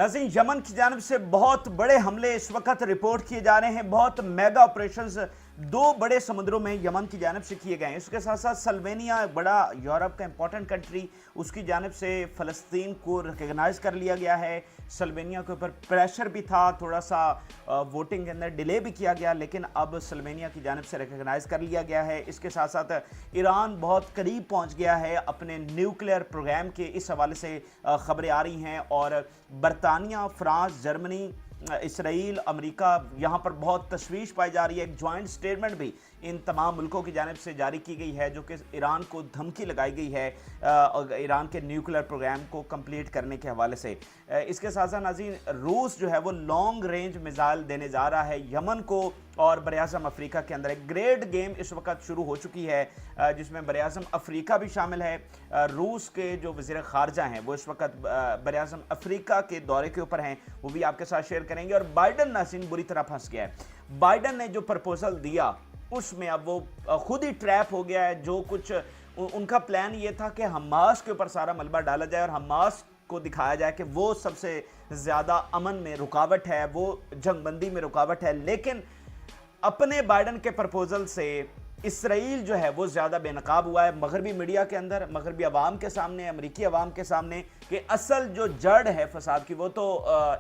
नाज़रीन, यमन की जानिब से बहुत बड़े हमले इस वक्त रिपोर्ट किए जा रहे हैं। बहुत मेगा ऑपरेशंस दो बड़े समुद्रों में यमन की जानिब से किए गए हैं। इसके साथ साथ सल्वेनिया, एक बड़ा यूरोप का इंपॉर्टेंट कंट्री, उसकी जानिब से फ़लस्तीन को रिकगनाइज़ कर लिया गया है। सल्वेनिया के ऊपर प्रेशर भी था, थोड़ा सा वोटिंग के अंदर डिले भी किया गया, लेकिन अब सल्वेनिया की जानिब से रिकगनाइज़ कर लिया गया है। इसके साथ साथ ईरान बहुत करीब पहुँच गया है अपने न्यूक्लियर प्रोग्राम के, इस हवाले से ख़बरें आ रही हैं। और बरतानिया, फ्रांस, जर्मनी, इसराइल, अमेरिका, यहाँ पर बहुत तशवीश पाई जा रही है। एक जॉइंट स्टेटमेंट भी इन तमाम मुल्कों की जानिब से जारी की गई है, जो कि ईरान को धमकी लगाई गई है ईरान के न्यूक्लियर प्रोग्राम को कंप्लीट करने के हवाले से। इसके साथ साथ नाज़रीन, रूस जो है वो लॉन्ग रेंज मिसाइल देने जा रहा है यमन को। और बरआज़म अफ्रीका के अंदर एक ग्रेट गेम इस वक्त शुरू हो चुकी है, जिसमें बरआज़म अफ्रीका भी शामिल है। रूस के जो वज़ीर ख़ारजा हैं वो इस वक्त बरआज़म अफ्रीका के दौरे के ऊपर हैं, वो भी आपके साथ शेयर करेंगे। और बाइडन नाज़रीन बुरी तरह फंस गया है। बाइडन ने जो प्रपोजल दिया उसमें अब वो खुद ही ट्रैप हो गया है। जो कुछ उनका प्लान ये था कि हमास के ऊपर सारा मलबा डाला जाए और हमास को दिखाया जाए कि वो सबसे ज़्यादा अमन में रुकावट है, वो जंगबंदी में रुकावट है। लेकिन अपने बाइडन के प्रपोजल से इसराइल जो है वो ज़्यादा बेनकाब हुआ है मगरबी मीडिया के अंदर, मगरबी अवाम के सामने, अमरीकी अवाम के सामने, कि असल जो जड़ है फसाद की वो तो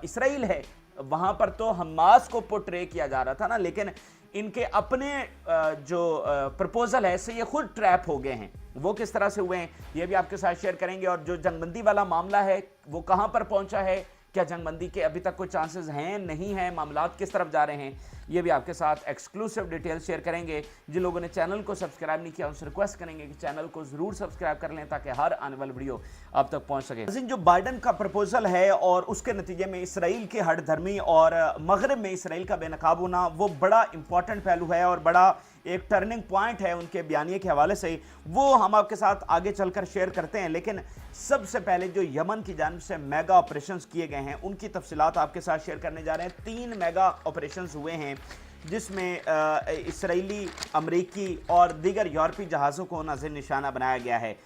इसराइल है। वहाँ पर तो हमास को पोर्ट्रे किया जा रहा था ना, लेकिन इनके अपने जो प्रपोजल है इससे ये खुद ट्रैप हो गए हैं। वो किस तरह से हुए हैं ये भी आपके साथ शेयर करेंगे। और जो जंगबंदी वाला मामला है वो कहाँ पर पहुँचा है, क्या जंगबंदी के अभी तक कोई चांसेस हैं, नहीं हैं, मामलात किस तरफ जा रहे हैं, ये भी आपके साथ एक्सक्लूसिव डिटेल शेयर करेंगे। जिन लोगों ने चैनल को सब्सक्राइब नहीं किया उनसे रिक्वेस्ट करेंगे कि चैनल को ज़रूर सब्सक्राइब कर लें ताकि हर आने वाली वीडियो आप तक पहुंच सके। जो बाइडन का प्रपोजल है और उसके नतीजे में इसराइल की हठधर्मी और मगरब में इसराइल का बेनकाब होना, वो बड़ा इंपॉर्टेंट पहलू है और बड़ा एक टर्निंग पॉइंट है उनके बयानिए के हवाले से। वो हम आपके साथ आगे चलकर शेयर करते हैं। लेकिन सबसे पहले जो यमन की जानिब से मेगा ऑपरेशंस किए गए हैं उनकी तफसीलात आपके साथ शेयर करने जा रहे हैं। 3 मेगा ऑपरेशंस हुए हैं जिसमें इसराइली, अमरीकी और दीगर यूरोपीय जहाज़ों को नज़र निशाना बनाया गया है।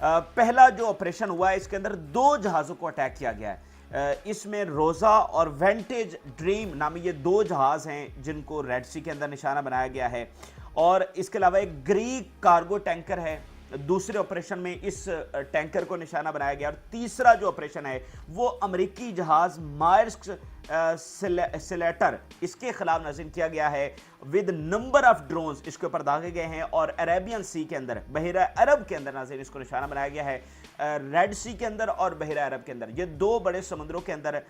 पहला जो ऑपरेशन हुआ है इसके अंदर 2 जहाज़ों को अटैक किया गया है। इसमें रोज़ा और वेंटेज ड्रीम नामी ये 2 जहाज़ हैं जिनको रेड सी के अंदर निशाना बनाया गया है। और इसके अलावा एक ग्रीक कार्गो टैंकर है। दूसरे ऑपरेशन में इस टैंकर को निशाना बनाया गया। और तीसरा जो ऑपरेशन है वो अमेरिकी जहाज़ मायर्स्क सिलेटर, इसके खिलाफ नाज़रीन किया गया है। विद नंबर ऑफ ड्रोन्स इसके ऊपर दागे गए हैं और अरेबियन सी के अंदर, बहरा अरब के अंदर नाज़रीन इसको निशाना बनाया गया है। रेड सी के अंदर और बहरा अरब के अंदर, ये 2 बड़े समुद्रों के अंदर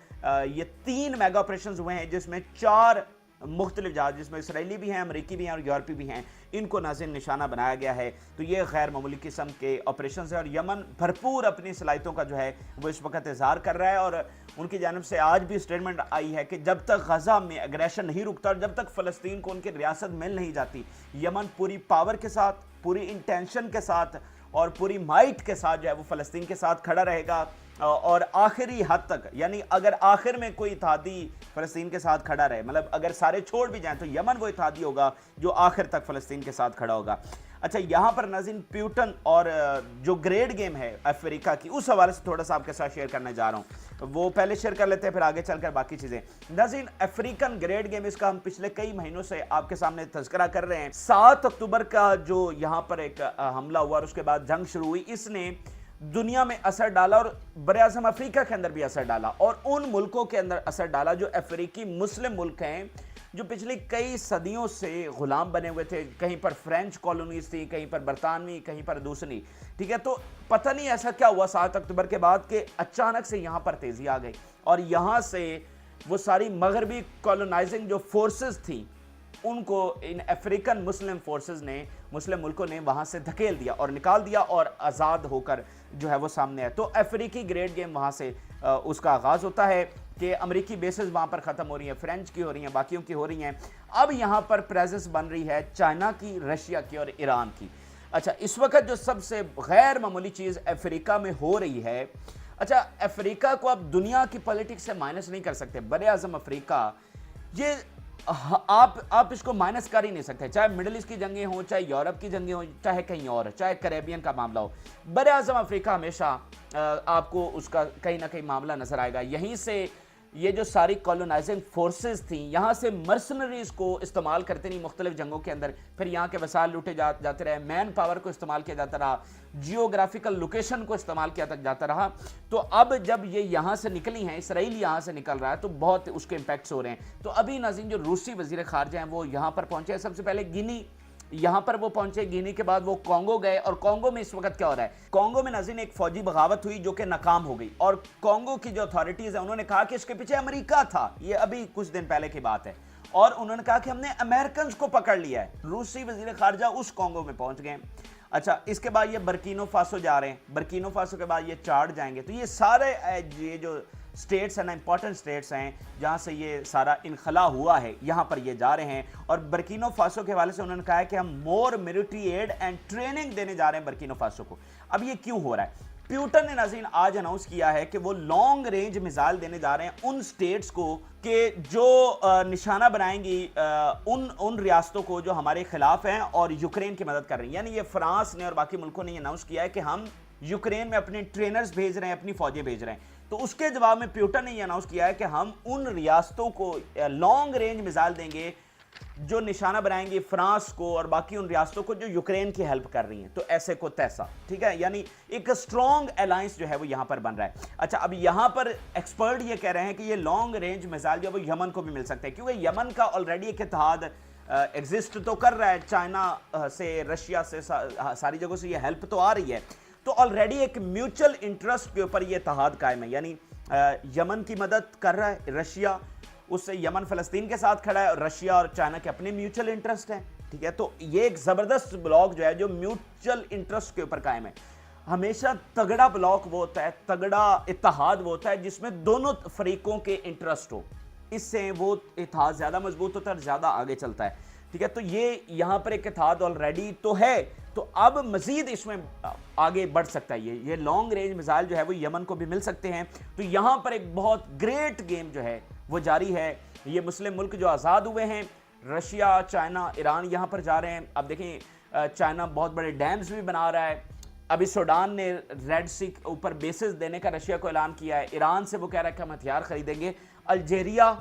ये 3 मेगा ऑपरेशन हुए हैं, जिसमें 4 मुख्तलिफ जहाज, जिसमें इसराइली भी हैं, अमरीकी भी हैं और यूरोपी भी हैं, इनको नाज़रीन निशाना बनाया गया है। तो ये गैर मामूली किस्म के ऑपरेशन है। और यमन भरपूर अपनी सलाहियतों का जो है वो इस वक्त इजहार कर रहा है। और उनकी जानिब से आज भी स्टेटमेंट आई है कि जब तक गजा में एग्रेशन नहीं रुकता और जब तक फ़लस्तीन को उनकी रियासत मिल नहीं जाती, यमन पूरी पावर के साथ, पूरी इंटेंशन के साथ और पूरी माइट के साथ जो है वो फ़लस्तीन के साथ खड़ा रहेगा। और आखिरी हद तक, यानी अगर आखिर में कोई इत्तेहादी फ़लस्तीन के साथ खड़ा रहे, मतलब अगर सारे छोड़ भी जाएं तो यमन वो इत्तेहादी होगा जो आखिर तक फ़लस्तीन के साथ खड़ा होगा। अच्छा, यहाँ पर नाज़रीन प्यूटन और जो ग्रेट गेम है अफ्रीका की, उस हवाले से थोड़ा सा आपके साथ शेयर करने जा रहा हूँ। वो पहले शेयर कर लेते हैं, फिर आगे चलकर बाकी चीज़ें। नाज़रीन, अफ्रीकन ग्रेट गेम, इसका हम पिछले कई महीनों से आपके सामने तज़किरा कर रहे हैं। 7 अक्टूबर का जो यहाँ पर एक हमला हुआ और उसके बाद जंग शुरू हुई, इसने दुनिया में असर डाला और बरआज़म अफ्रीका के अंदर भी असर डाला और उन मुल्कों के अंदर असर डाला जो अफ्रीकी मुस्लिम मुल्क हैं, जो पिछली कई सदियों से गुलाम बने हुए थे। कहीं पर फ्रेंच कॉलोनीज थी, कहीं पर बरतानवी, कहीं पर दूसरी। ठीक है, तो पता नहीं ऐसा क्या हुआ 7 अक्टूबर के बाद कि अचानक से यहाँ पर तेज़ी आ गई और यहाँ से वो सारी मगरबी कॉलोनाइजिंग जो फोर्सेस थी उनको इन अफ्रीकन मुस्लिम फोर्सेस ने, मुस्लिम मुल्कों ने वहाँ से धकेल दिया और निकाल दिया और आज़ाद होकर जो है वो सामने है। तो अफ्रीकी ग्रेट गेम वहाँ से उसका आगाज़ होता है कि अमेरिकी बेसेस वहाँ पर ख़त्म हो रही हैं, फ्रेंच की हो रही हैं, बाकियों की हो रही हैं। अब यहाँ पर प्रेजेंस बन रही है चाइना की, रशिया की और ईरान की। अच्छा, इस वक्त जो सबसे गैर मामूली चीज़ अफ्रीका में हो रही है, अच्छा, अफ्रीका को अब दुनिया की पॉलिटिक्स से माइनस नहीं कर सकते। बरआज़म अफ्रीका ये आप इसको माइनस कर ही नहीं सकते, चाहे मिडिल ईस्ट की जंगें हों, चाहे यूरोप की जंगें हों, चाहे कहीं और, चाहे कैरेबियन का मामला हो। बरआज़म अफ्रीका हमेशा आपको उसका कहीं ना कहीं मामला नजर आएगा। यहीं से یہ جو ساری کالونائزنگ فورسز تھیں یہاں سے مرسنریز کو استعمال کرتے نہیں مختلف جنگوں کے اندر، پھر یہاں کے وسائل لوٹے جاتے رہے، مین پاور کو استعمال کیا جاتا رہا، جیوگرافیکل لوکیشن کو استعمال کیا جاتا رہا. تو اب جب یہ یہاں سے نکلی ہیں، اسرائیل یہاں سے نکل رہا ہے، تو بہت اس کے امپیکٹس ہو رہے ہیں. تو ابھی ناظرین جو روسی وزیر خارجہ ہیں وہ یہاں پر پہنچے ہیں. سب سے پہلے گینی یہاں پر وہ پہنچے، گینی کے بعد وہ کانگو گئے. اور کانگو میں اس وقت کیا ہو رہا ہے؟ کانگو میں ناظرین ایک فوجی بغاوت ہوئی جو کہ ناکام ہو گئی، اور کانگو کی جو اتھارٹیز ہیں انہوں نے کہا کہ اس کے پیچھے امریکہ تھا. یہ ابھی کچھ دن پہلے کی بات ہے، اور انہوں نے کہا کہ ہم نے امریکنز کو پکڑ لیا ہے. روسی وزیر خارجہ اس کانگو میں پہنچ گئے. اچھا، اس کے بعد یہ برکینو فاسو جا رہے ہیں، برکینو فاسو کے بعد یہ چاڈ جائیں گے. تو یہ سارے یہ جو سٹیٹس ہیں نا، امپورٹنٹ سٹیٹس ہیں جہاں سے یہ سارا انخلا ہوا ہے، یہاں پر یہ جا رہے ہیں. اور برکینو فاسو کے حوالے سے انہوں نے کہا ہے کہ ہم مور ملٹری ایڈ اینڈ ٹریننگ دینے جا رہے ہیں برکینو فاسو کو. اب یہ کیوں ہو رہا ہے؟ پیوٹن نے ناظرین آج اناؤنس کیا ہے کہ وہ لانگ رینج میزائل دینے جا رہے ہیں ان سٹیٹس کو کہ جو نشانہ بنائیں گی ان ریاستوں کو جو ہمارے خلاف ہیں اور یوکرین کی مدد کر رہی ہیں. یعنی یہ فرانس نے اور باقی ملکوں نے یہ اناؤنس کیا ہے کہ ہم یوکرین میں اپنے ٹرینرز بھیج رہے ہیں، اپنی فوجیں بھیج رہے ہیں. تو اس کے جواب میں پیوٹن نے یہ اناؤنس کیا ہے کہ ہم ان ریاستوں کو لانگ رینج میزائل دیں گے جو نشانہ بنائیں گی فرانس کو اور باقی ان ریاستوں کو جو یوکرین کی ہیلپ کر رہی ہیں. تو ایسے کو تیسا، ٹھیک ہے، یعنی ایک اسٹرانگ الائنس جو ہے وہ یہاں پر بن رہا ہے. اچھا، اب یہاں پر ایکسپرٹ یہ کہہ رہے ہیں کہ یہ لانگ رینج میزائل جو ہے وہ یمن کو بھی مل سکتے ہیں، کیونکہ یمن کا آلریڈی ایک اتحاد ایگزسٹ تو کر رہا ہے، چائنا سے، رشیا سے، ساری جگہوں سے یہ ہیلپ تو آ رہی ہے. تو آلریڈی ایک میوچل انٹرسٹ کے اوپر یہ اتحاد قائم ہے. یعنی یمن کی مدد کر رہا ہے رشیا، اس سے یمن فلسطین کے ساتھ کھڑا ہے، اور رشیا اور چائنا کے اپنے میوچل انٹرسٹ ہیں. ٹھیک ہے، تو یہ ایک زبردست بلاک جو ہے جو میوچل انٹرسٹ کے اوپر قائم ہے. ہمیشہ تگڑا بلاک وہ ہوتا ہے، تگڑا اتحاد وہ ہوتا ہے جس میں دونوں فریقوں کے انٹرسٹ ہو. اس سے وہ اتحاد زیادہ مضبوط ہوتا ہے اور زیادہ آگے چلتا ہے. ٹھیک ہے، تو یہ یہاں پر ایک اتحاد آلریڈی تو ہے، تو اب مزید اس میں آگے بڑھ سکتا ہے. یہ لانگ رینج میزائل جو ہے وہ یمن کو بھی مل سکتے ہیں. تو یہاں پر ایک بہت گریٹ گیم جو ہے وہ جاری ہے. یہ مسلم ملک جو آزاد ہوئے ہیں، رشیا، چائنا، ایران یہاں پر جا رہے ہیں. اب دیکھیں چائنا بہت بڑے ڈیمز بھی بنا رہا ہے. ابھی سوڈان نے ریڈ سی اوپر بیسز دینے کا رشیا کو اعلان کیا ہے. ایران سے وہ کہہ رہا ہے کہ ہم ہتھیار خریدیں گے. الجیریا،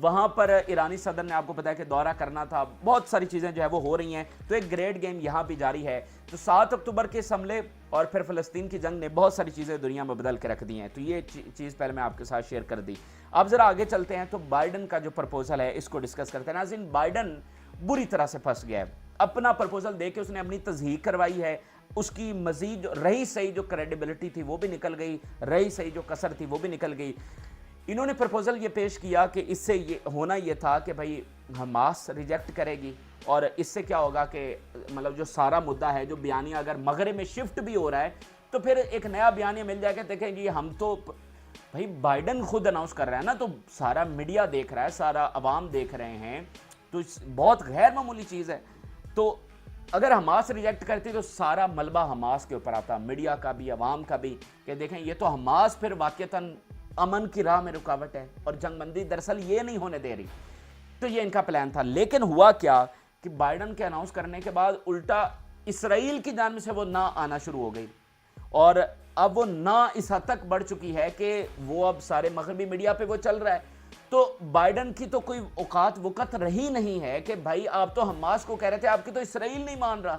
وہاں پر ایرانی صدر نے آپ کو پتا ہے کہ دورہ کرنا تھا. بہت ساری چیزیں جو ہے وہ ہو رہی ہیں. تو ایک گریٹ گیم یہاں بھی جاری ہے. تو 7 اکتوبر کے اس حملے اور پھر فلسطین کی جنگ نے بہت ساری چیزیں دنیا میں بدل کے رکھ دی ہیں. تو یہ چیز پہلے میں آپ کے ساتھ شیئر کر دی. اب ذرا آگے چلتے ہیں تو بائیڈن کا جو پرپوزل ہے اس کو ڈسکس کرتے ہیں. ناظرین، بائیڈن بری طرح سے پھنس گیا ہے. اپنا پرپوزل دے کے اس نے اپنی تصحیح کروائی ہے. اس کی مزید رہی صحیح جو کریڈیبلٹی تھی وہ بھی نکل گئی، رہی صحیح جو کسر تھی وہ بھی نکل گئی. انہوں نے پرپوزل یہ پیش کیا کہ اس سے یہ ہونا یہ تھا کہ بھائی حماس ریجیکٹ کرے گی، اور اس سے کیا ہوگا کہ مطلب جو سارا مدعا ہے، جو بیانیہ اگر مغرب میں شفٹ بھی ہو رہا ہے تو پھر ایک نیا بیانیہ مل جائے گا. دیکھیں جی، ہم تو بھائی بائیڈن خود اناؤنس کر رہا ہے نا، تو سارا میڈیا دیکھ رہا ہے، سارا عوام دیکھ رہے ہیں، تو بہت غیر معمولی چیز ہے. تو اگر حماس ریجیکٹ کرتی تو سارا ملبہ حماس کے اوپر آتا، میڈیا کا بھی، عوام کا بھی، کہ دیکھیں یہ تو حماس پھر واقعتاً امن کی راہ میں رکاوٹ ہے اور جنگ بندی دراصل یہ نہیں ہونے دے رہی. تو یہ ان کا پلان تھا. لیکن ہوا کیا کہ بائیڈن کے اناؤنس کرنے کے بعد الٹا اسرائیل کی جانب سے وہ نہ آنا شروع ہو گئی، اور اب وہ نہ اس حد تک بڑھ چکی ہے کہ وہ اب سارے مغربی میڈیا پہ وہ چل رہا ہے. تو بائیڈن کی تو کوئی اوقات وقت رہی نہیں ہے کہ بھائی آپ تو حماس کو کہہ رہے تھے، آپ کی تو اسرائیل نہیں مان رہا.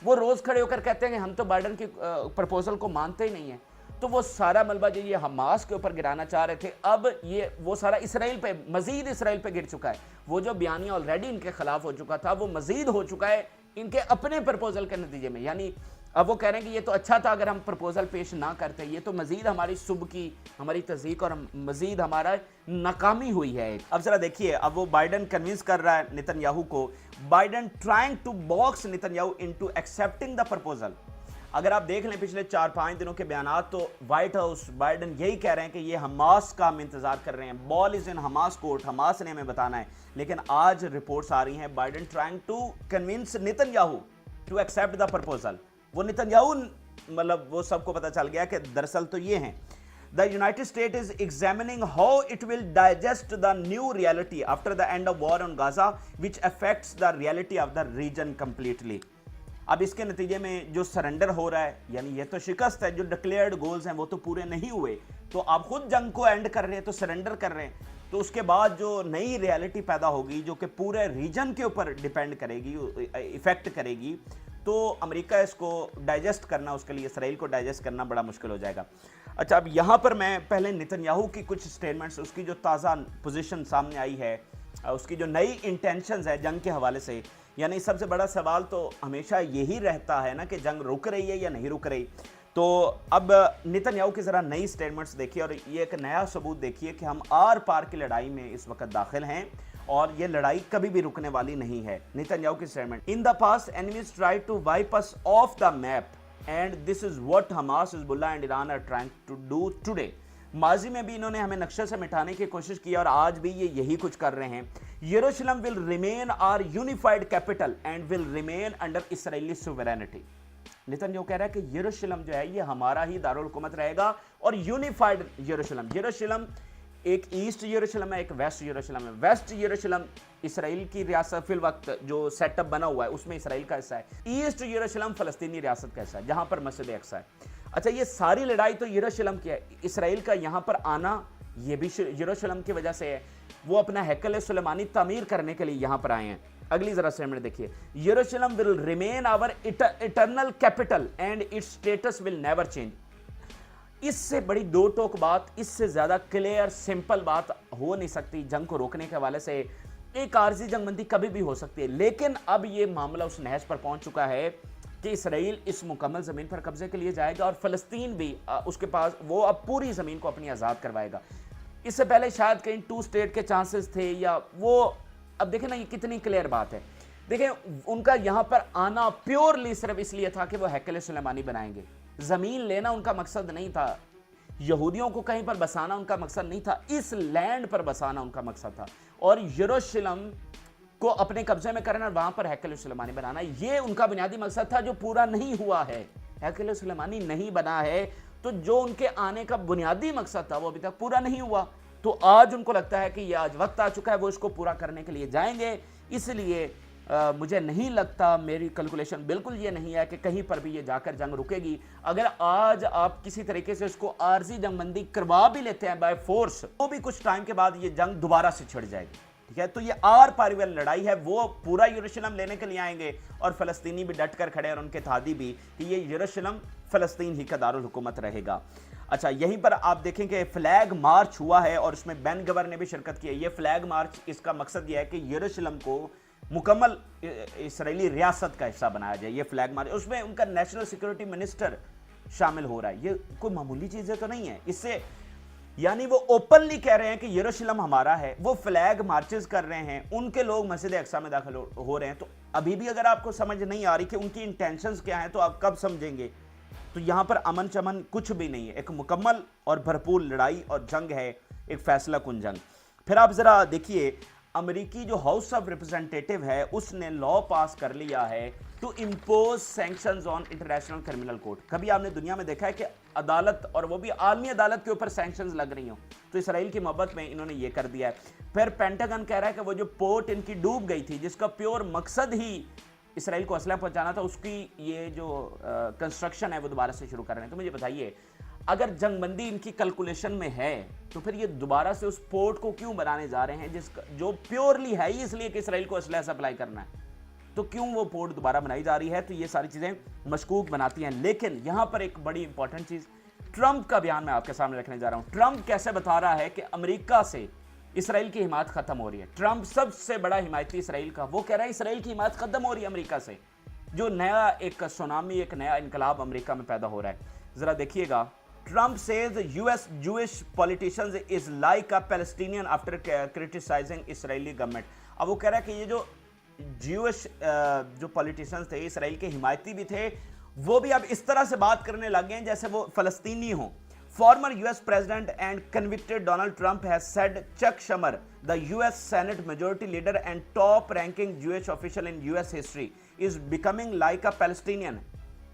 وہ روز کھڑے ہو کر کہتے ہیں کہ ہم تو بائیڈن کی پرپوزل کو مانتے ہی نہیں ہیں. تو وہ سارا ملبہ جو یہ حماس کے اوپر گرانا چاہ رہے تھے، اب یہ وہ سارا اسرائیل پہ، مزید اسرائیل پہ گر چکا ہے. وہ جو بیانیہ آلریڈی ان کے خلاف ہو چکا تھا وہ مزید ہو چکا ہے ان کے اپنے پرپوزل کے نتیجے میں. یعنی اب وہ کہہ رہے ہیں کہ یہ تو اچھا تھا اگر ہم پرپوزل پیش نہ کرتے، یہ تو مزید ہماری صبح کی، ہماری تصدیق اور مزید ہمارا ناکامی ہوئی ہے. اب ذرا دیکھیے، اب وہ بائیڈن کنوینس کر رہا ہے نتن یاہو کو. Biden trying to box Netanyahu into accepting the proposal. اگر آپ دیکھ لیں پچھلے 4-5 دنوں کے بیانات، تو وائٹ ہاؤس بائیڈن یہی کہہ رہے ہیں کہ یہ حماس کا ہم انتظار کر رہے ہیں، بال از ان حماس کورٹ، حماس نے ہمیں بتانا ہے. لیکن آج رپورٹس آ رہی ہیں Biden trying to convince Netanyahu to accept the proposal. وہ نتن یاہو مطلب وہ سب کو پتہ چل گیا کہ دراصل تو یہ ہیں. The United States is examining how it will digest the new reality after the end of war on Gaza, which affects the reality of the region completely. اب اس کے نتیجے میں جو سرنڈر ہو رہا ہے، یعنی یہ تو شکست ہے، جو ڈکلیئرڈ گولز ہیں وہ تو پورے نہیں ہوئے. तो आप खुद जंग को एंड कर रहे हैं, तो सरेंडर कर रहे हैं, तो उसके बाद जो नई रियलिटी पैदा होगी जो कि पूरे रीजन के ऊपर डिपेंड करेगी, इफेक्ट करेगी, तो अमेरिका इसको डाइजेस्ट करना, उसके लिए इसराइल को डाइजेस्ट करना बड़ा मुश्किल हो जाएगा। अच्छा, अब यहाँ पर मैं पहले नेतन्याहू की कुछ स्टेटमेंट्स, उसकी जो ताज़ा पोजीशन सामने आई है, उसकी जो नई इंटेंशंस है जंग के हवाले से, यानी सबसे बड़ा सवाल तो हमेशा यही रहता है ना कि जंग रुक रही है या नहीं रुक रही। तो अब नेतन्याहू की ज़रा नई स्टेटमेंट्स देखिए और ये एक नया सबूत देखिए कि हम आर पार की लड़ाई में इस वक्त दाखिल हैं और ये लड़ाई कभी भी रुकने वाली नहीं है। नेतन्याहू की statement, in the past enemies try to wipe us off the map and this is what Hamas, Hezbollah and Iran are trying to do today. माजी में भी इन्होंने हमें नक्शे से मिटाने की कोशिश की और आज भी ये यही कुछ कर रहे हैं। यरूशलेम will remain our unified capital and will remain under Israeli sovereignty. Netanyahu कह रहा है कि यरूशलेम जो है ये हमारा ही दारुल हुकूमत रहेगा और यूनिफाइड यरूशलेम, यरूशलेम एक ईस्ट यरूशलेम है, एक वेस्ट यरूशलेम है। वेस्ट यरूशलेम इसराइल की रियासत फिल वक्त जो सेटअप बना हुआ है उसमें इसराइल का हिस्सा है। ईस्ट यरूशलेम फलस्तीनी रियासत का हिस्सा है जहां पर मस्जिद अक्सा है। अच्छा, ये सारी लड़ाई तो यरूशलेम की है। इसराइल का यहां पर आना ये भी यरूशलेम की वजह से है। वो अपना हैकल सुलेमानी तामीर करने के लिए यहां पर आए हैं। अगली जरा स्टेटमेंट देखिए, यरूशलेम will remain our eternal capital and its status will never change. इससे बड़ी दो टोक बात, इससे ज्यादा क्लियर सिंपल बात हो नहीं सकती। जंग को रोकने के हवाले से एक आरजी जंगबंदी कभी भी हो सकती है, लेकिन अब यह मामला उस नहज पर पहुंच चुका है कि इसराइल इस मुकम्मल जमीन पर कब्जे के लिए जाएगा और फलस्तीन भी उसके पास, वो अब पूरी जमीन को अपनी आजाद करवाएगा। इससे पहले शायद कहीं टू स्टेट के चांसेस थे या वो, अब देखें ना ये कितनी क्लियर बात है। देखें उनका यहां पर आना प्योरली सिर्फ इसलिए था कि वो हैकल सुलेमानी बनाएंगे। जमीन लेना उनका मकसद नहीं था, यहूदियों को कहीं पर बसाना उनका मकसद नहीं था, इस लैंड पर बसाना उनका मकसद था और यरूशलेम को अपने कब्जे में करना, वहां पर हैकल सुलेमानी बनाना, ये उनका बुनियादी मकसद था जो पूरा नहीं हुआ है। हैकल सुलेमानी नहीं बना है तो जो उनके आने का बुनियादी मकसद था वो अभी तक पूरा नहीं हुआ। तो आज उनको लगता है कि ये आज वक्त आ चुका है, वो इसको पूरा करने के लिए जाएंगे। इसलिए मुझे नहीं लगता, मेरी कैलकुलेशन बिल्कुल ये नहीं है कि कहीं पर भी ये जाकर जंग रुकेगी। अगर आज आप किसी तरीके से इसको आरजी जंगबंदी करवा भी लेते हैं बाय फोर्स, तो भी कुछ टाइम के बाद ये जंग दोबारा से छिड़ जाएगी। ठीक है, तो ये आर पार वाली लड़ाई है। वो पूरा यरूशलेम लेने के लिए आएंगे और फलस्तीनी भी डट कर खड़े और उनके थादी भी कि ये यरूशलेम फलस्तीन ही का दारुल हुकूमत रहेगा। अच्छा, यहीं पर आप देखें कि फ्लैग मार्च हुआ है और उसमें बेन गवर ने भी शिरकत की है। ये फ्लैग मार्च, इसका मकसद यह है कि यरूशलेम को मुकम्मल इसराइली रियासत का हिस्सा बनाया जाए। ये फ्लैग मार्च, उसमें उनका नेशनल सिक्योरिटी मिनिस्टर शामिल हो रहा है। ये कोई मामूली चीजें तो नहीं है। इससे यानी वो ओपनली कह रहे हैं कि यरूशलेम हमारा है। वो फ्लैग मार्चेस कर रहे हैं, उनके लोग मस्जिद अक्सा में दाखिल हो रहे हैं। तो अभी भी अगर आपको समझ नहीं आ रही कि उनकी इंटेंशंस क्या हैं, तो आप कब समझेंगे? तो यहां पर अमन चमन कुछ भी नहीं है। एक मुकम्मल और भरपूर लड़ाई और जंग है, एक फैसला कुन जंग। फिर आप जरा देखिए, अमेरिकी जो हाउस ऑफ रिप्रेजेंटेटिव है उसने लॉ पास कर लिया है to impose sanctions on international criminal court. कभी आपने दुनिया में देखा है कि अदालत, और वो भी आलमी अदालत के ऊपर सैंक्शंस लग रही हो? तो इसराइल की मोहब्बत में इन्होंने ये कर दिया है। फिर पेंटागन कह रहा है कि वो जो पोर्ट इनकी डूब गई थी, जिसका प्योर मकसद ही इसराइल को असला पहुंचाना था, उसकी ये जो कंस्ट्रक्शन है वो दोबारा से शुरू कर रहे हैं। तो मुझे बताइए, अगर जंगबंदी इनकी कैलकुलेशन में है तो फिर ये दोबारा से उस पोर्ट को क्यों बनाने जा रहे हैं, जिसका जो प्योरली है ही इसलिए कि इसराइल को असला सप्लाई करना है? तो क्यों वो पोर्ट दोबारा बनाई जा रही है? तो ये सारी चीजें मशकूक बनाती हैं। लेकिन यहां पर एक बड़ी इंपॉर्टेंट चीज, ट्रंप का बयान मैं आपके सामने रखने जा रहा हूं। ट्रंप कैसे बता रहा है कि अमेरिका से इसराइल की हिमायत खत्म हो रही है। ट्रंप सबसे बड़ा हिमायती इसराइल का, वो कह रहा है इसराइल की हिमायत खत्म हो रही है अमेरिका से। जो नया एक सुनामी, एक नया इनकलाब अमेरिका में पैदा हो रहा है, जरा देखिएगा। Trump says the US Jewish politicians is like a Palestinian after criticizing Israeli government। अब वो कह रहा है कि ये जो Jewish जो politicians थे, इसराइल के हिमायती भी थे, वो भी अब इस तरह से बात करने लग गए हैं जैसे वो फलस्तीनी हों। Former US President and convicted Donald Trump has said Chuck Schumer, the US Senate Majority Leader and top-ranking Jewish official in US history, is becoming like a Palestinian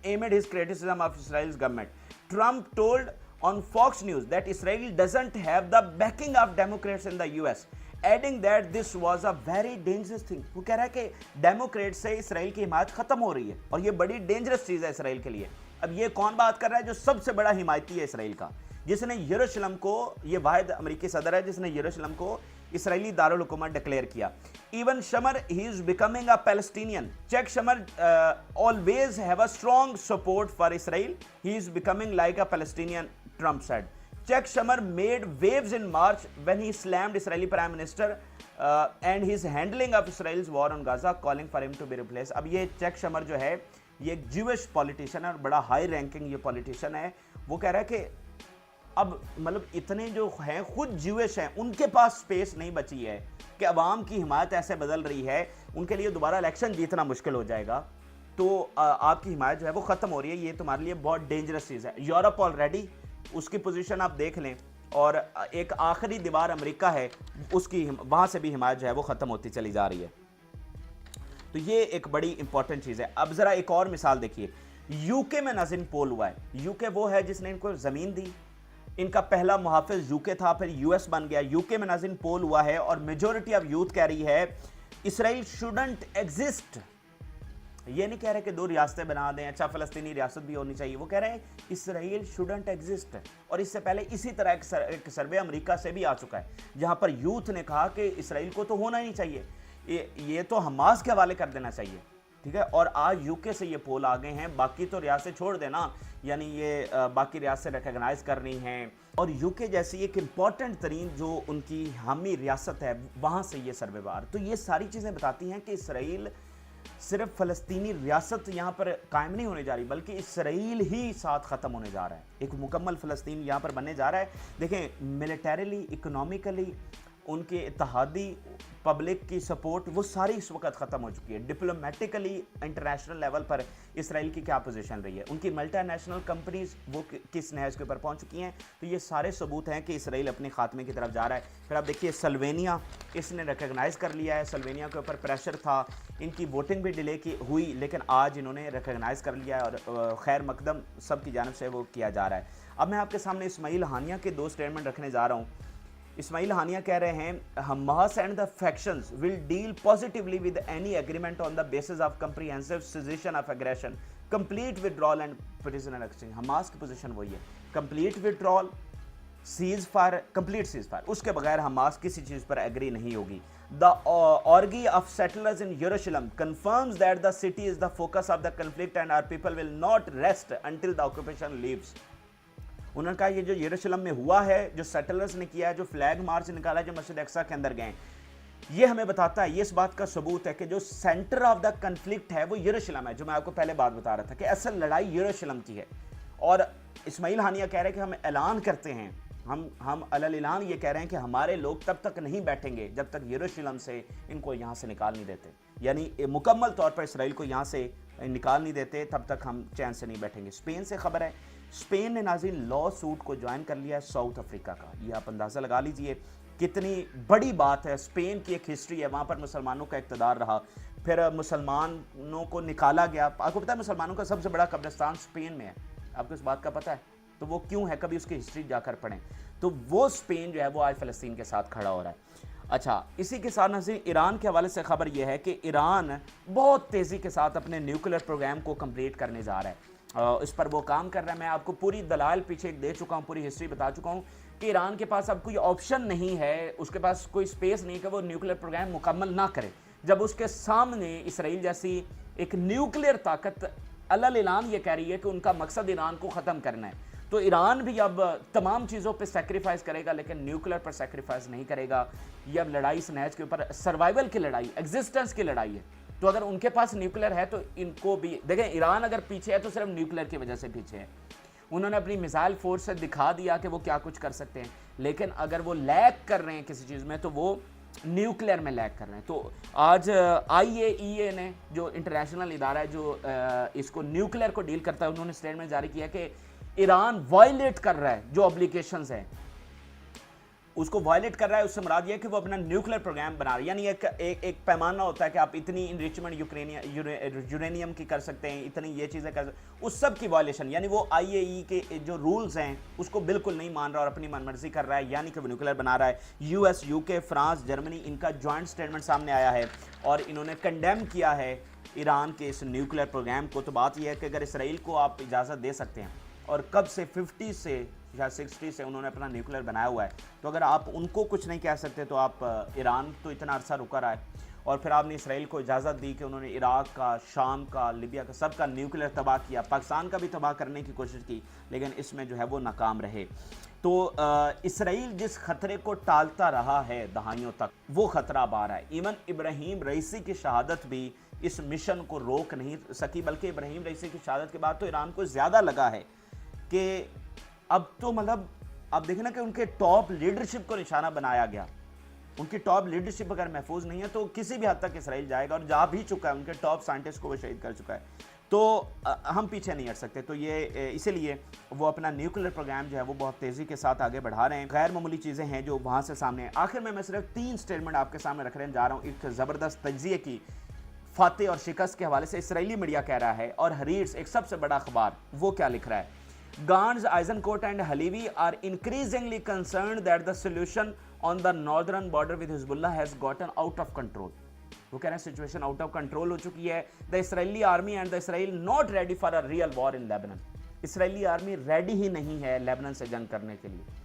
amid his criticism of Israel's government। Trump told on Fox News that Israel doesn't have the backing of Democrats in the US, adding that this was a very dangerous thing। वो कह रहा है कि Democrat से Israel की हिमायत खत्म हो रही है और ये बड़ी डेंजरस चीज है इसराइल के लिए। अब ये कौन बात कर रहा है? जो सबसे बड़ा हिमायती है इसराइल का। جس نے یروشلم کو, یہ واحد امریکی صدر ہے جس نے یروشلم کو اسرائیلی دارالحکومت ڈکلیئر کیا. Even Shimr, he is becoming a Palestinian. Check Shimr always have a strong support for Israel. He is becoming like a Palestinian, Trump said. Chuck Schumer made waves in March when he slammed Israeli Prime Minister and his handling of Israel's war on Gaza, calling for him to be replaced. اب یہ check شمر جو ہے یہ ایک Jewish politician ہے اور بڑا high ranking یہ پولیٹیشن ہے. وہ کہہ رہا ہے کہ اب مطلب اتنے جو ہیں خود جیوش ہیں ان کے پاس سپیس نہیں بچی ہے کہ عوام کی حمایت ایسے بدل رہی ہے, ان کے لیے دوبارہ الیکشن جیتنا مشکل ہو جائے گا, تو آپ کی حمایت جو ہے وہ ختم ہو رہی ہے. یہ تمہارے لیے بہت ڈینجرس چیز ہے. یورپ آلریڈی اس کی پوزیشن آپ دیکھ لیں, اور ایک آخری دیوار امریکہ ہے, اس کی وہاں سے بھی حمایت جو ہے وہ ختم ہوتی چلی جا رہی ہے. تو یہ ایک بڑی امپورٹنٹ چیز ہے. اب ذرا ایک اور مثال دیکھیے. یو کے میں ناظرین پول ہوا ہے. یو کے وہ ہے جس نے ان کو زمین دی, ان کا پہلا محافظ یو کے تھا, پھر یو ایس بن گیا. یو کے میں ناظرین پول ہوا ہے اور میجورٹی آف یوتھ کہہ رہی ہے اسرائیل شوڈنٹ ایگزسٹ. یہ نہیں کہہ رہے کہ 2 ریاستیں بنا دیں, اچھا فلسطینی ریاست بھی ہونی چاہیے. وہ کہہ رہے ہیں اسرائیل شوڈنٹ ایگزسٹ. اور اس سے پہلے اسی طرح ایک سروے امریکہ سے بھی آ چکا ہے جہاں پر یوتھ نے کہا کہ اسرائیل کو تو ہونا ہی نہیں چاہیے, یہ تو حماس کے حوالے کر دینا چاہیے. ٹھیک ہے, اور آج یو کے سے یہ پول آ گئے ہیں. باقی تو ریاستیں چھوڑ دینا, یعنی یہ باقی ریاستیں ریکگنائز کر رہی ہیں, اور یو کے جیسی ایک امپورٹنٹ ترین جو ان کی حامی ریاست ہے وہاں سے یہ سروے بار. تو یہ ساری چیزیں بتاتی ہیں کہ اسرائیل صرف فلسطینی ریاست یہاں پر قائم نہیں ہونے جا رہی, بلکہ اسرائیل ہی ساتھ ختم ہونے جا رہا ہے. ایک مکمل فلسطین یہاں پر بننے جا رہا ہے. دیکھیں ملیٹریلی, اکنومیکلی ان کے اتحادی پبلک کی سپورٹ وہ ساری اس وقت ختم ہو چکی ہے. ڈپلومیٹیکلی انٹرنیشنل لیول پر اسرائیل کی کیا پوزیشن رہی ہے, ان کی ملٹی نیشنل کمپنیز وہ کس نہج کے اوپر پہنچ چکی ہیں. تو یہ سارے ثبوت ہیں کہ اسرائیل اپنے خاتمے کی طرف جا رہا ہے. پھر آپ دیکھیے سلوینیا, اس نے ریکگنائز کر لیا ہے. سلوینیا کے اوپر پریشر تھا, ان کی ووٹنگ بھی ڈیلے کی ہوئی, لیکن آج انہوں نے ریکگنائز کر لیا ہے اور خیر مقدم سب کی جانب سے وہ کیا جا رہا ہے. اب میں آپ کے سامنے اسماعیل ہانیہ کے 2 سٹیٹمنٹ رکھنے جا رہا ہوں. اسماعیل ہانیہ کہہ رہے ہیں Hamas and the factions will deal positively with any agreement on the basis of comprehensive cessation of aggression, complete withdrawal and prisoner exchange. Hamas کی پوزیشن وہی ہے, complete withdrawal, ceasefire, complete ceasefire, اس کے بغیر Hamas کسی چیز پر agri نہیں ہوگی. The orgy of settlers in Jerusalem confirms that the city is the focus of the conflict and our people will not rest until the occupation leaves. انہوں نے کہا یہ جو یروشلم میں ہوا ہے, جو سیٹلرز نے کیا ہے, جو فلیگ مارچ نکالا ہے, جو مسجد اقصیٰ کے اندر گئے, یہ ہمیں بتاتا ہے, یہ اس بات کا ثبوت ہے کہ جو سینٹر آف دا کنفلکٹ ہے وہ یروشلم ہے, جو میں آپ کو پہلے بات بتا رہا تھا کہ اصل لڑائی یروشلم کی ہے. اور اسماعیل ہانیہ کہہ رہے ہیں کہ ہم اعلان کرتے ہیں, ہم اعلان یہ کہہ رہے ہیں کہ ہمارے لوگ تب تک نہیں بیٹھیں گے جب تک یروشلم سے ان کو یہاں سے نکال نہیں دیتے, یعنی مکمل طور پر اسرائیل کو یہاں سے نکال نہیں دیتے تب تک ہم چین سے نہیں بیٹھیں گے. اسپین سے خبر ہے, اسپین نے ناظرین لا سوٹ کو جوائن کر لیا ہے ساؤتھ افریقہ کا. یہ آپ اندازہ لگا لیجئے کتنی بڑی بات ہے. اسپین کی ایک ہسٹری ہے, وہاں پر مسلمانوں کا اقتدار رہا, پھر مسلمانوں کو نکالا گیا. آپ کو پتہ ہے مسلمانوں کا سب سے بڑا قبرستان اسپین میں ہے, آپ کو اس بات کا پتہ ہے؟ تو وہ کیوں ہے, کبھی اس کی ہسٹری جا کر پڑھیں. تو وہ اسپین جو ہے وہ آج فلسطین کے ساتھ کھڑا ہو رہا ہے. اچھا, اسی کے ساتھ ناظرین ایران کے حوالے سے خبر یہ ہے کہ ایران بہت تیزی کے ساتھ اپنے نیوکلیر پروگرام کو کمپلیٹ کرنے جا رہا ہے, اس پر وہ کام کر رہا ہے. میں آپ کو پوری دلائل پیچھے دے چکا ہوں, پوری ہسٹری بتا چکا ہوں کہ ایران کے پاس اب کوئی آپشن نہیں ہے, اس کے پاس کوئی سپیس نہیں کہ وہ نیوکلیر پروگرام مکمل نہ کرے. جب اس کے سامنے اسرائیل جیسی ایک نیوکلیر طاقت اعلان یہ کہہ رہی ہے کہ ان کا مقصد ایران کو ختم کرنا ہے, تو ایران بھی اب تمام چیزوں پہ سیکریفائز کرے گا لیکن نیوکلیر پر سیکریفائز نہیں کرے گا. یہ اب لڑائی اس نہج کے اوپر سروائیول کی لڑائی, ایگزسٹنس کی لڑائی ہے. تو اگر ان کے پاس نیوکلیر ہے تو ان کو بھی دیکھیں, ایران اگر پیچھے ہے تو صرف نیوکلیر کی وجہ سے پیچھے ہے. انہوں نے اپنی میزائل فورس سے دکھا دیا کہ وہ کیا کچھ کر سکتے ہیں, لیکن اگر وہ لیک کر رہے ہیں کسی چیز میں تو وہ نیوکلیر میں لیک کر رہے ہیں. تو آج IAEA نے, جو انٹرنیشنل ادارہ ہے جو اس کو نیوکلیر کو ڈیل کرتا ہے, انہوں نے اسٹیٹمنٹ جاری کیا کہ ایران وائلیٹ کر رہا ہے جو ابلیگیشنز ہیں, اس کو وائلیٹ کر رہا ہے. اس سے مراد یہ ہے کہ وہ اپنا نیوکلیر پروگرام بنا رہا ہے, یعنی ایک پیمانہ ہوتا ہے کہ آپ اتنی انریچمنٹ یورینیم کی کر سکتے ہیں, اتنی یہ چیزیں کر سکتے ہیں, اس سب کی وائلیشن. یعنی وہ IAEA کے جو رولز ہیں اس کو بالکل نہیں مان رہا اور اپنی من مرضی کر رہا ہے, یعنی کہ وہ نیوکلیر بنا رہا ہے. US, UK, فرانس, جرمنی, ان کا جوائنٹ سٹیٹمنٹ سامنے آیا ہے اور انہوں نے کنڈیم کیا ہے ایران کے اس نیوکلیر پروگرام کو. تو بات یہ ہے کہ اگر اسرائیل کو آپ اجازت دے سکتے ہیں, اور کب سے 50 سے शायद 60 से उन्होंने अपना न्यूक्लियर बनाया हुआ है। तो अगर आप उनको कुछ नहीं कह सकते तो आप ईरान तो इतना अरसा रुका रहा है, और फिर आपने इसराइल को इजाज़त दी कि उन्होंने इराक का, शाम का, लीबिया का, सबका न्यूक्लियर तबाह किया, पाकिस्तान का भी तबाह करने की कोशिश की, लेकिन इसमें जो है वो नाकाम रहे। तो इसराइल जिस खतरे को टालता रहा है दहाइयों तक, वो खतरा अब आ रहा है। इवन इब्राहिम रईसी की शहादत भी इस मिशन को रोक नहीं सकी, बल्कि इब्राहिम रईसी की शहादत के बाद तो ईरान को ज़्यादा लगा है कि अब तो मतलब आप देखें ना कि उनके टॉप लीडरशिप को निशाना बनाया गया। उनकी टॉप लीडरशिप अगर महफूज नहीं है तो किसी भी हद तक इसराइल जाएगा, और जा भी चुका है, उनके टॉप साइंटिस्ट को वो शहीद कर चुका है। तो हम पीछे नहीं हट सकते। तो ये इसीलिए वो अपना न्यूक्लियर प्रोग्राम जो है वो बहुत तेज़ी के साथ आगे बढ़ा रहे हैं। गैर मामूली चीज़ें हैं जो वहाँ से सामने हैं। आखिर में मैं सिर्फ 3 स्टेटमेंट आपके सामने रखने जा रहा हूँ, एक ज़बरदस्त तज्जिए की फातह और शिकस्त के हवाले से। इसराइली मीडिया कह रहा है, और हरीट्स एक सबसे बड़ा अखबार, वो क्या लिख रहा है? Gantz, Eisenkot and Halevi are increasingly concerned that the solution on the northern border with Hezbollah has gotten out of control. वो कह रहे हैं सिचुएशन आउट ऑफ कंट्रोल हो चुकी है। The Israeli army and the Israel not ready for a real war in Lebanon. Israeli army ready ही नहीं है लेबनान से जंग करने के लिए।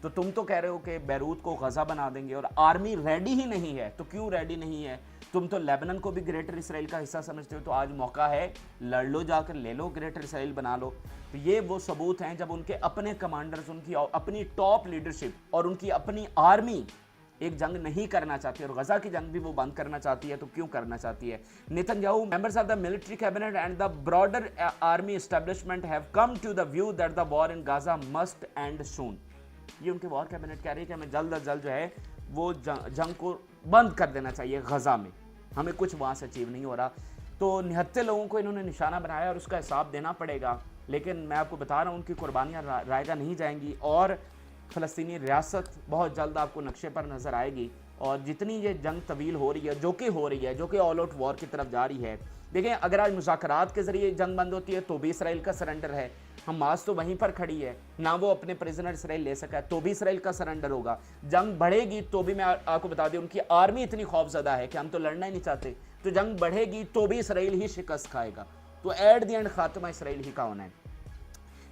तो तुम तो कह रहे हो कि बैरूत को गजा बना देंगे, और आर्मी रेडी ही नहीं है। तो क्यों रेडी नहीं है? तुम तो लेबनान को भी ग्रेटर इसराइल का हिस्सा समझते हो, तो आज मौका है, लड़ लो, जाकर ले लो, ग्रेटर इसराइल बना लो। तो ये वो सबूत हैं जब उनके अपने कमांडर्स, उनकी अपनी टॉप लीडरशिप और उनकी अपनी आर्मी एक जंग नहीं करना चाहती, और गजा की जंग भी वो बंद करना चाहती है। तो क्यों करना चाहती है? Netanyahu, members of the military cabinet and the broader army establishment have come to the view that the war in Gaza must end soon. ये उनके वॉर कैबिनेट कह रही है कि हमें जल्द अज जल्द जो है वो जंग को बंद कर देना चाहिए गजा में, हमें कुछ वहाँ से अचीव नहीं हो रहा। तो निहत्ते लोगों को इन्होंने निशाना बनाया और उसका हिसाब देना पड़ेगा। लेकिन मैं आपको बता रहा हूँ उनकी कुर्बानियाँ रायगा नहीं जाएंगी, और फ़लस्तीनी रियासत बहुत जल्द आपको नक्शे पर नज़र आएगी। और जितनी ये जंग तवील हो रही है, जो कि ऑल आउट वॉर की तरफ जा रही है। देखें, अगर आज मुज़ाकरात के ज़रिए जंग बंद होती है तो भी इसराइल का सरेंडर है। हमास तो वहीं पर खड़ी है, ना वो अपने प्रिजनर इसराइल ले सका है, तो भी इसराइल का सरेंडर होगा। जंग बढ़ेगी तो भी, मैं आपको बता दूं, उनकी आर्मी इतनी खौफज़दा है कि हम तो लड़ना ही नहीं चाहते। तो जंग बढ़ेगी तो भी इसराइल ही शिकस्त खाएगा। तो एट द एंड खात्मा इसराइल ही का होना है।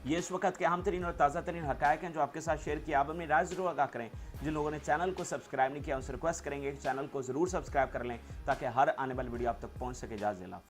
ये इस वक्त के अहम तरीन और ताज़ा तरीन हक़ाइक़ हैं जो आपके साथ शेयर किया। आप अपनी राय ज़रूर आगाह करें। जिन लोगों ने चैनल को सब्सक्राइब नहीं किया उनसे रिक्वेस्ट करेंगे कि चैनल को ज़रूर सब्सक्राइब कर लें, ताकि हर आने वाली वीडियो आप तक पहुँच सके। इजाज़त।